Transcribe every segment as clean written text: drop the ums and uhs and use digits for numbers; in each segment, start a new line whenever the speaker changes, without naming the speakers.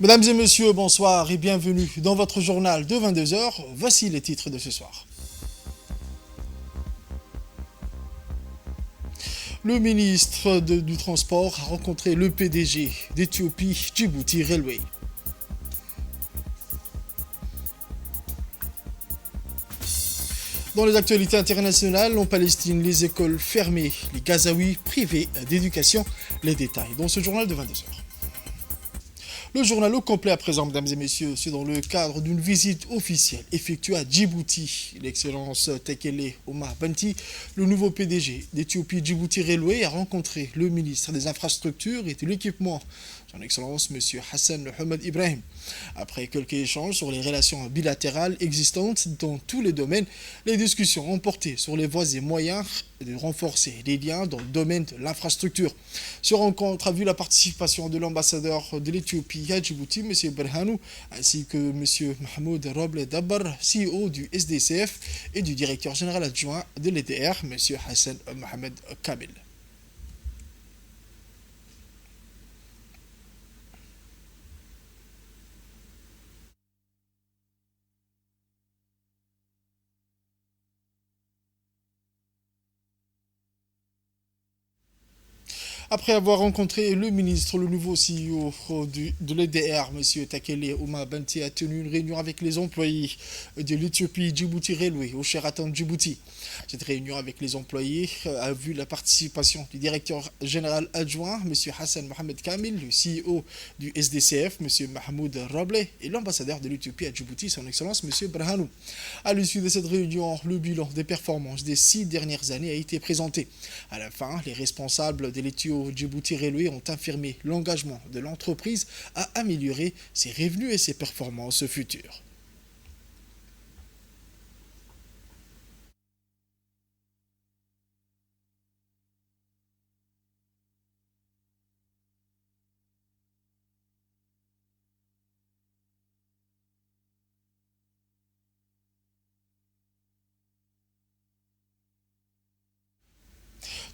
Mesdames et messieurs, bonsoir et bienvenue dans votre journal de 22 heures. Voici les titres de ce soir. Le ministre du Transport a rencontré le PDG d'Ethiopie Djibouti Railway. Dans les actualités internationales, en Palestine, les écoles fermées, les Gazaouis privés d'éducation. Les détails dans ce journal de 22 heures. Le journal au complet à présent, mesdames et messieurs, c'est dans le cadre d'une visite officielle effectuée à Djibouti. L'excellence Tekele Omar Banti, le nouveau PDG d'Ethiopie Djibouti Railway, a rencontré le ministre des Infrastructures et de l'Équipement, son Excellence M. Hassan Mohamed Ibrahim. Après quelques échanges sur les relations bilatérales existantes dans tous les domaines, les discussions ont porté sur les voies et moyens de renforcer les liens dans le domaine de l'infrastructure. Ce rencontre a vu la participation de l'ambassadeur de l'Éthiopie à Djibouti, M. Berhanou, ainsi que M. Mahmoud Roble Dabbar, CEO du SDCF, et du directeur général adjoint de l'EDR, M. Hassan Mohamed Kamil. Après avoir rencontré le ministre, le nouveau CEO de l'EDR, M. Tekele Omar Banti, a tenu une réunion avec les employés de l'Ethiopie Djibouti Railway au Sheraton Djibouti. Cette réunion avec les employés a vu la participation du directeur général adjoint, M. Hassan Mohamed Kamil, le CEO du SDCF, M. Mahmoud Roble, et l'ambassadeur de l'Ethiopie à Djibouti, son Excellence, M. Berhanou. À l'issue de cette réunion, le bilan des performances des 6 dernières années a été présenté. À la fin, les responsables de l'Ethiopie Djibouti Railway ont affirmé l'engagement de l'entreprise à améliorer ses revenus et ses performances futures.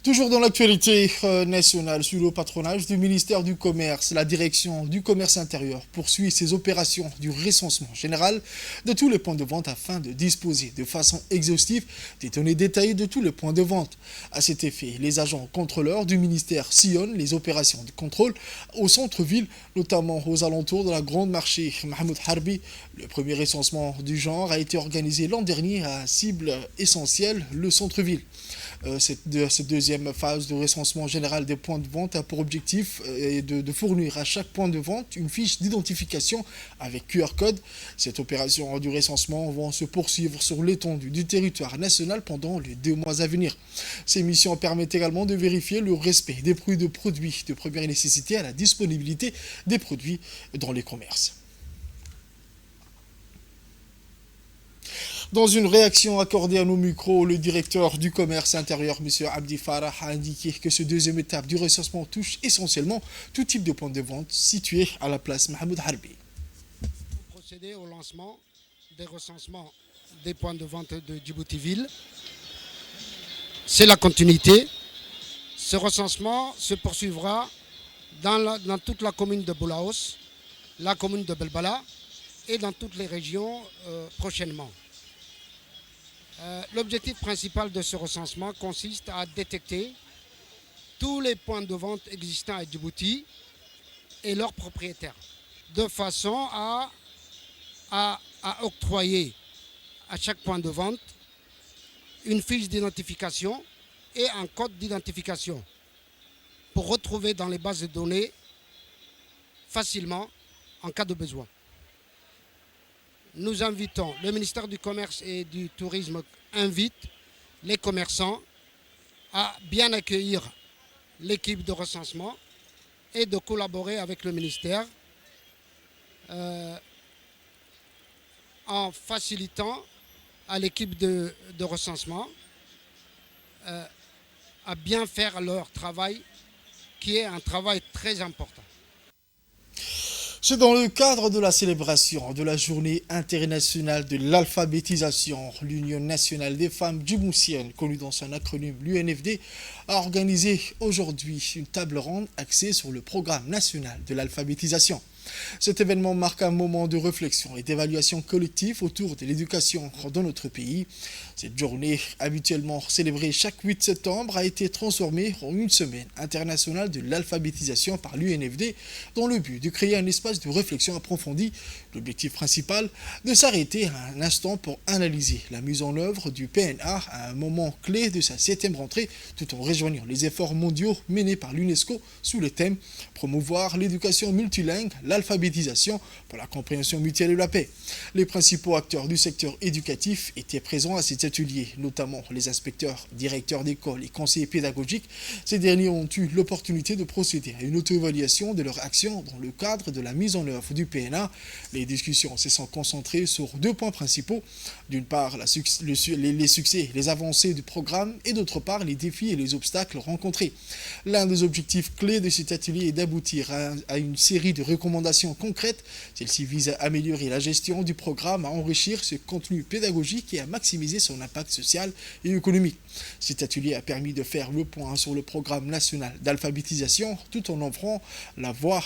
Toujours dans l'actualité nationale, sous le patronage du ministère du Commerce, la direction du commerce intérieur poursuit ses opérations du recensement général de tous les points de vente afin de disposer de façon exhaustive des données détaillées de tous les points de vente. À cet effet, les agents contrôleurs du ministère sillonnent les opérations de contrôle au centre-ville, notamment aux alentours de la grande marché Mahmoud Harbi. Le premier recensement du genre a été organisé l'an dernier à cible essentielle, le centre-ville. Cette deuxième phase de recensement général des points de vente a pour objectif de fournir à chaque point de vente une fiche d'identification avec QR code. Cette opération du recensement va se poursuivre sur l'étendue du territoire national pendant les 2 mois à venir. Ces missions permettent également de vérifier le respect des prix de produits de première nécessité à la disponibilité des produits dans les commerces. Dans une réaction accordée à nos micros, le directeur du commerce intérieur, M. Abdi Farah, a indiqué que cette deuxième étape du recensement touche essentiellement tout type de point de vente situé à la place Mahmoud Harbi.
Procéder au lancement des recensements des points de vente de Djibouti-Ville. C'est la continuité. Ce recensement se poursuivra dans toute la commune de Boulaos, la commune de Belbala et dans toutes les régions prochainement. L'objectif principal de ce recensement consiste à détecter tous les points de vente existants à Djibouti et leurs propriétaires, de façon à octroyer à chaque point de vente une fiche d'identification et un code d'identification pour retrouver dans les bases de données facilement en cas de besoin. Nous invitons, le ministère du Commerce et du Tourisme invite les commerçants à bien accueillir l'équipe de recensement et de collaborer avec le ministère en facilitant à l'équipe de recensement à bien faire leur travail, qui est un travail très important.
C'est dans le cadre de la célébration de la journée internationale de l'alphabétisation, l'Union nationale des femmes djiboutiennes, connue dans son acronyme l'UNFD, a organisé aujourd'hui une table ronde axée sur le programme national de l'alphabétisation. Cet événement marque un moment de réflexion et d'évaluation collective autour de l'éducation dans notre pays. Cette journée, habituellement célébrée chaque 8 septembre, a été transformée en une semaine internationale de l'alphabétisation par l'UNFD dans le but de créer un espace de réflexion approfondie. L'objectif principal, de s'arrêter un instant pour analyser la mise en œuvre du PNA à un moment clé de sa 7e rentrée, tout en rejoignant les efforts mondiaux menés par l'UNESCO sous le thème « Promouvoir l'éducation multilingue, l'alphabétisation pour la compréhension mutuelle et la paix ». Les principaux acteurs du secteur éducatif étaient présents à cet atelier, notamment les inspecteurs, directeurs d'école et conseillers pédagogiques. Ces derniers ont eu l'opportunité de procéder à une auto-évaluation de leur action dans le cadre de la mise en œuvre du PNA. Les discussions se sont concentrées sur 2 points principaux. D'une part, les succès, les avancées du programme et d'autre part, les défis et les obstacles rencontrés. L'un des objectifs clés de cet atelier est d'aboutir à une série de recommandations concrètes. Celle-ci vise à améliorer la gestion du programme, à enrichir ce contenu pédagogique et à maximiser son impact social et économique. Cet atelier a permis de faire le point sur le programme national d'alphabétisation tout en offrant la voie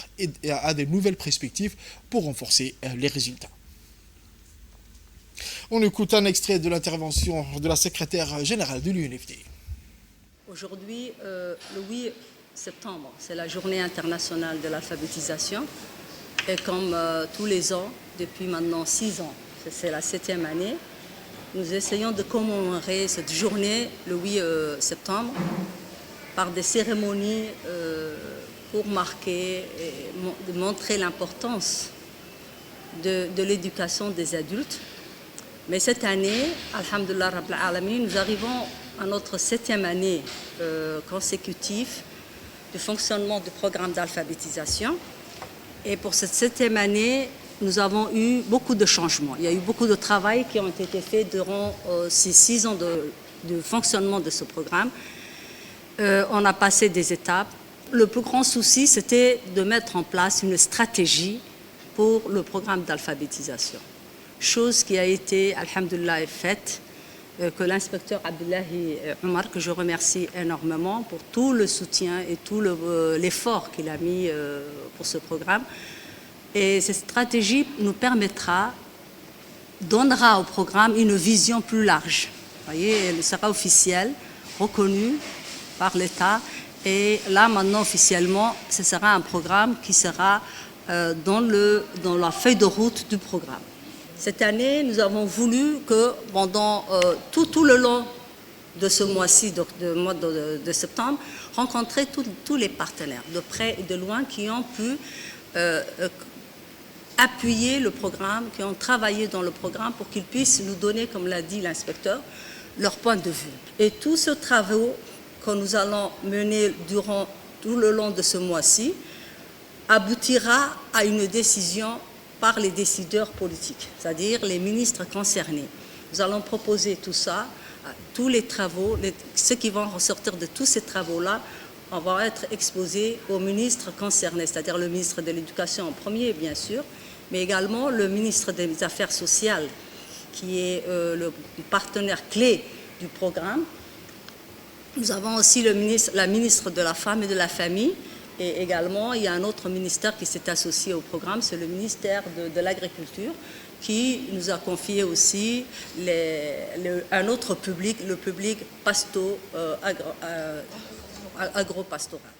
à de nouvelles perspectives pour renforcer les résultats. On écoute un extrait de l'intervention de la secrétaire générale de l'UNFD.
Aujourd'hui, le 8 septembre, c'est la journée internationale de l'alphabétisation. Et comme tous les ans, depuis maintenant 6 ans, c'est la 7e année, nous essayons de commémorer cette journée, le 8 septembre, par des cérémonies pour marquer et montrer l'importance de l'éducation des adultes. Mais cette année, alhamdoulilah rabbil alamin, nous arrivons à notre 7e année consécutive du fonctionnement du programme d'alphabétisation. Et pour cette 7e année, nous avons eu beaucoup de changements. Il y a eu beaucoup de travail qui ont été faits durant ces 6 ans de fonctionnement de ce programme. On a passé des étapes. Le plus grand souci, c'était de mettre en place une stratégie pour le programme d'alphabétisation. Chose qui a été, alhamdoulilah, faite, que l'inspecteur Abdullahi Omar, que je remercie énormément pour tout le soutien et tout l'effort qu'il a mis pour ce programme. Et cette stratégie nous permettra, donnera au programme une vision plus large. Vous voyez, elle sera officielle, reconnue par l'État. Et là, maintenant, officiellement, ce sera un programme qui sera dans la feuille de route du programme. Cette année, nous avons voulu que pendant tout le long de ce mois-ci, de mois de septembre, rencontrer tous les partenaires, de près et de loin, qui ont pu appuyer le programme, qui ont travaillé dans le programme pour qu'ils puissent nous donner, comme l'a dit l'inspecteur, leur point de vue. Et tous ces travaux que nous allons mener durant tout le long de ce mois-ci aboutira à une décision par les décideurs politiques, c'est-à-dire les ministres concernés. Nous allons proposer tout ça, tous les travaux, ceux qui vont ressortir de tous ces travaux-là, vont être exposés aux ministres concernés, c'est-à-dire le ministre de l'Éducation en premier, bien sûr, mais également le ministre des Affaires sociales, qui est le partenaire clé du programme. Nous avons aussi la ministre de la Femme et de la Famille, et également, il y a un autre ministère qui s'est associé au programme, c'est le ministère de l'Agriculture, qui nous a confié aussi un autre public, le public agro-pastoral.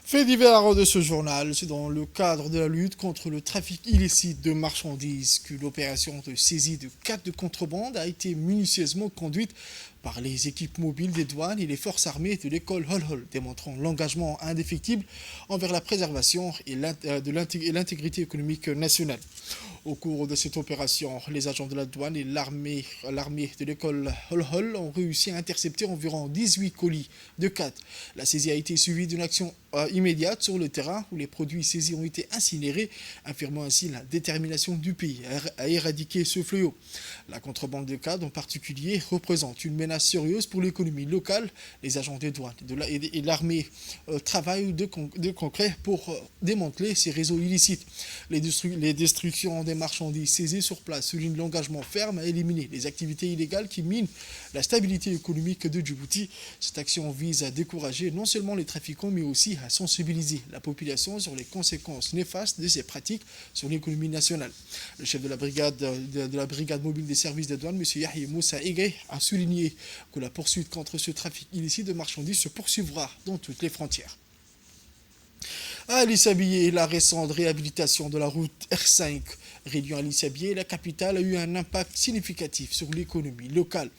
Fait divers de ce journal, c'est dans le cadre de la lutte contre le trafic illicite de marchandises qu'une opération de saisie de 4 de contrebande a été minutieusement conduite par les équipes mobiles des douanes et les forces armées de l'école Hol-Hol, démontrant l'engagement indéfectible envers la préservation et l'intégrité économique nationale. Au cours de cette opération, les agents de la douane et l'armée de l'école Hol-Hol ont réussi à intercepter environ 18 colis de 4. La saisie a été suivie d'une action immédiate sur le terrain où les produits saisis ont été incinérés, affirmant ainsi la détermination du pays à éradiquer ce fléau. La contrebande de cadres en particulier représente une menace sérieuse pour l'économie locale. Les agents des douanes et l'armée travaillent de concret pour démanteler ces réseaux illicites. Les destructions des marchandises saisies sur place souligne l'engagement ferme à éliminer les activités illégales qui minent la stabilité économique de Djibouti. Cette action vise à décourager non seulement les trafiquants, mais aussi à sensibiliser la population sur les conséquences néfastes de ces pratiques sur l'économie nationale. Le chef de la brigade mobile des services de douane, M. Yahya Moussa Ege, a souligné que la poursuite contre ce trafic illicite de marchandises se poursuivra dans toutes les frontières. À Alisabié, la récente réhabilitation de la route R5 reliant Alisabié et la capitale a eu un impact significatif sur l'économie locale.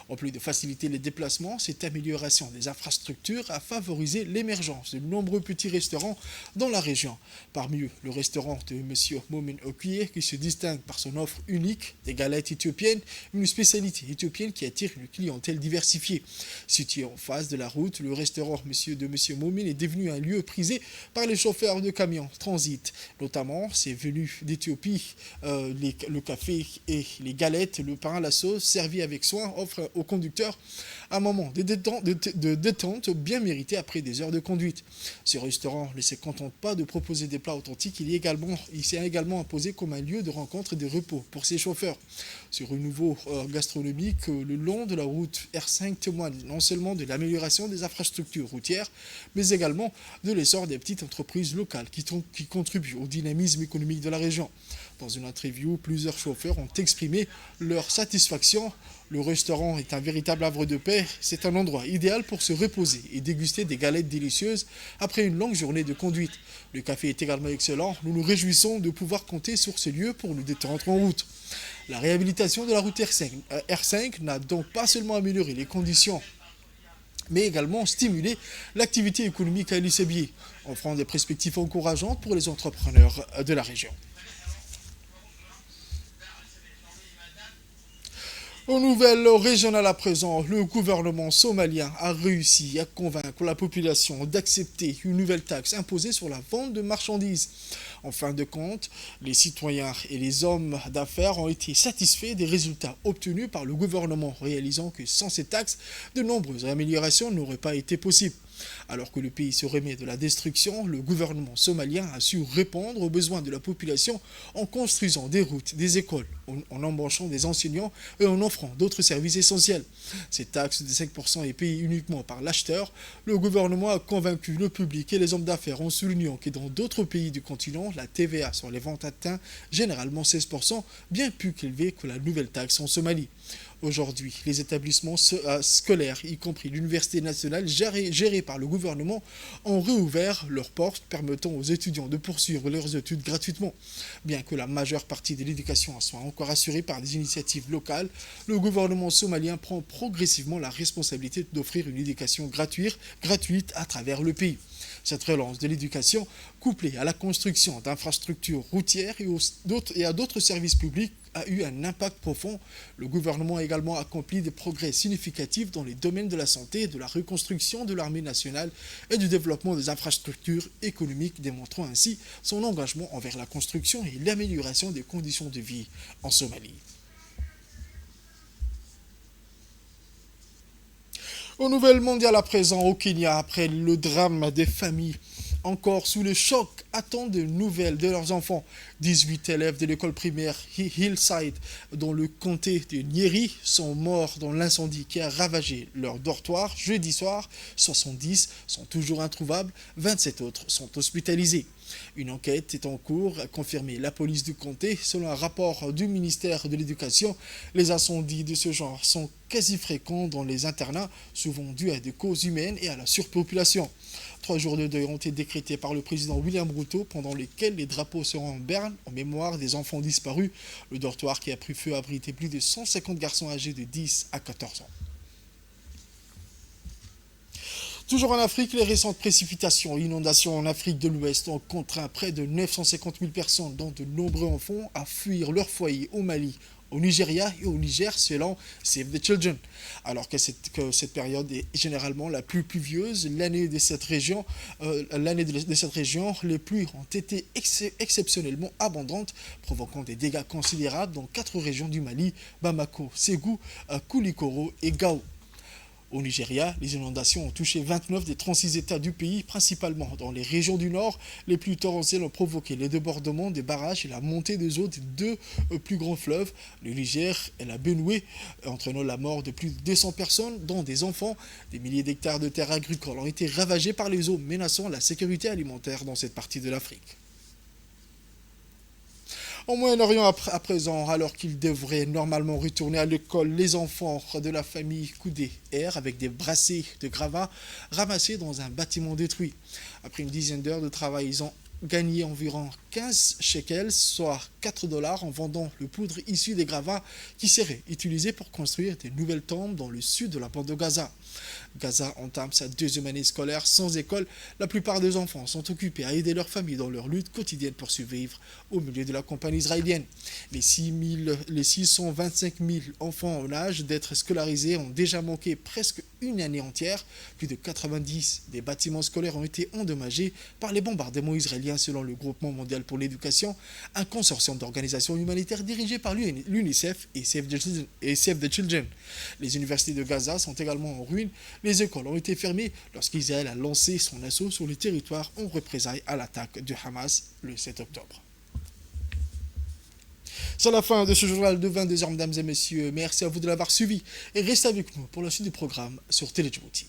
En plus de faciliter les déplacements, cette amélioration des infrastructures a favorisé l'émergence de nombreux petits restaurants dans la région. Parmi eux, le restaurant de M. Momin Okuye qui se distingue par son offre unique des galettes éthiopiennes, une spécialité éthiopienne qui attire une clientèle diversifiée. Situé en face de la route, le restaurant de M. Momin est devenu un lieu prisé par les chauffeurs de camions transit, notamment ces venus d'Éthiopie, le café et les galettes, le pain, la sauce servis avec soin offrent aux conducteurs un moment de détente bien mérité après des heures de conduite. Ce restaurant ne se contente pas de proposer des plats authentiques, il s'est également imposé comme un lieu de rencontre et de repos pour ses chauffeurs. Ce renouveau gastronomique le long de la route R5 témoigne non seulement de l'amélioration des infrastructures routières, mais également de l'essor des petites entreprises locales qui contribuent au dynamisme économique de la région. Dans une interview, plusieurs chauffeurs ont exprimé leur satisfaction. Le restaurant est un véritable havre de paix. C'est un endroit idéal pour se reposer et déguster des galettes délicieuses après une longue journée de conduite. Le café est également excellent. Nous nous réjouissons de pouvoir compter sur ce lieu pour nous détendre en route. La réhabilitation de la route R5 n'a donc pas seulement amélioré les conditions, mais également stimulé l'activité économique à Alisabié, offrant des perspectives encourageantes pour les entrepreneurs de la région. Aux nouvelles régionales à présent, le gouvernement somalien a réussi à convaincre la population d'accepter une nouvelle taxe imposée sur la vente de marchandises. En fin de compte, les citoyens et les hommes d'affaires ont été satisfaits des résultats obtenus par le gouvernement, réalisant que sans ces taxes, de nombreuses améliorations n'auraient pas été possibles. Alors que le pays se remet de la destruction, le gouvernement somalien a su répondre aux besoins de la population en construisant des routes, des écoles, en embauchant des enseignants et en offrant d'autres services essentiels. Cette taxe de 5% est payée uniquement par l'acheteur. Le gouvernement a convaincu le public et les hommes d'affaires en soulignant que dans d'autres pays du continent, la TVA sur les ventes atteint généralement 16%, bien plus élevée que la nouvelle taxe en Somalie. Aujourd'hui, les établissements scolaires, y compris l'Université nationale gérée par le gouvernement, ont réouvert leurs portes, permettant aux étudiants de poursuivre leurs études gratuitement. Bien que la majeure partie de l'éducation soit encore assurée par des initiatives locales, le gouvernement somalien prend progressivement la responsabilité d'offrir une éducation gratuite à travers le pays. Cette relance de l'éducation, couplée à la construction d'infrastructures routières et à d'autres services publics, a eu un impact profond. Le gouvernement a également accompli des progrès significatifs dans les domaines de la santé, de la reconstruction de l'armée nationale et du développement des infrastructures économiques, démontrant ainsi son engagement envers la construction et l'amélioration des conditions de vie en Somalie. Aux nouvelles mondiales à présent, au Kenya, après le drame des familles encore sous le choc, attendent de nouvelles de leurs enfants. 18 élèves de l'école primaire Hillside, dans le comté de Nyeri, sont morts dans l'incendie qui a ravagé leur dortoir jeudi soir. 70 sont toujours introuvables, 27 autres sont hospitalisés. Une enquête est en cours, a confirmé la police du comté. Selon un rapport du ministère de l'Éducation, les incendies de ce genre sont quasi fréquents dans les internats, souvent dus à des causes humaines et à la surpopulation. 3 jours de deuil ont été décrétés par le président William Ruto, pendant lesquels les drapeaux seront en berne en mémoire des enfants disparus. Le dortoir qui a pris feu abritait plus de 150 garçons âgés de 10 à 14 ans. Toujours en Afrique, les récentes précipitations et inondations en Afrique de l'Ouest ont contraint près de 950 000 personnes, dont de nombreux enfants, à fuir leur foyer au Mali, au Nigeria et au Niger, selon Save the Children. Alors que cette période est généralement la plus pluvieuse, l'année de cette région, les pluies ont été exceptionnellement abondantes, provoquant des dégâts considérables dans 4 régions du Mali: Bamako, Ségou, Koulikoro et Gao. Au Nigeria, les inondations ont touché 29 des 36 États du pays, principalement dans les régions du nord. Les pluies torrentielles ont provoqué les débordements des barrages et la montée des eaux des deux plus grands fleuves, le Niger et la Benoué, entraînant la mort de plus de 200 personnes, dont des enfants. Des milliers d'hectares de terres agricoles ont été ravagés par les eaux, menaçant la sécurité alimentaire dans cette partie de l'Afrique. Au Moyen-Orient à présent, alors qu'ils devraient normalement retourner à l'école, les enfants de la famille Koudé errent avec des brassées de gravats ramassés dans un bâtiment détruit. Après une dizaine d'heures de travail, ils ont gagné environ 15 shekels, soit 4 dollars, en vendant le poudre issu des gravats qui seraient utilisés pour construire des nouvelles tombes dans le sud de la bande de Gaza. Gaza entame sa deuxième année scolaire sans école. La plupart des enfants sont occupés à aider leurs familles dans leur lutte quotidienne pour survivre au milieu de la campagne israélienne. Les 625 000 enfants en âge d'être scolarisés ont déjà manqué presque une année entière. Plus de 90 des bâtiments scolaires ont été endommagés par les bombardements israéliens selon le Groupement mondial pour l'éducation, un consortium d'organisations humanitaires dirigé par l'UNICEF et Save the Children. Les universités de Gaza sont également en ruine. Les écoles ont été fermées lorsqu'Israël a lancé son assaut sur le territoire en représailles à l'attaque de Hamas le 7 octobre. C'est la fin de ce journal de 22h, mesdames et messieurs. Merci à vous de l'avoir suivi et restez avec nous pour la suite du programme sur Télé Djibouti.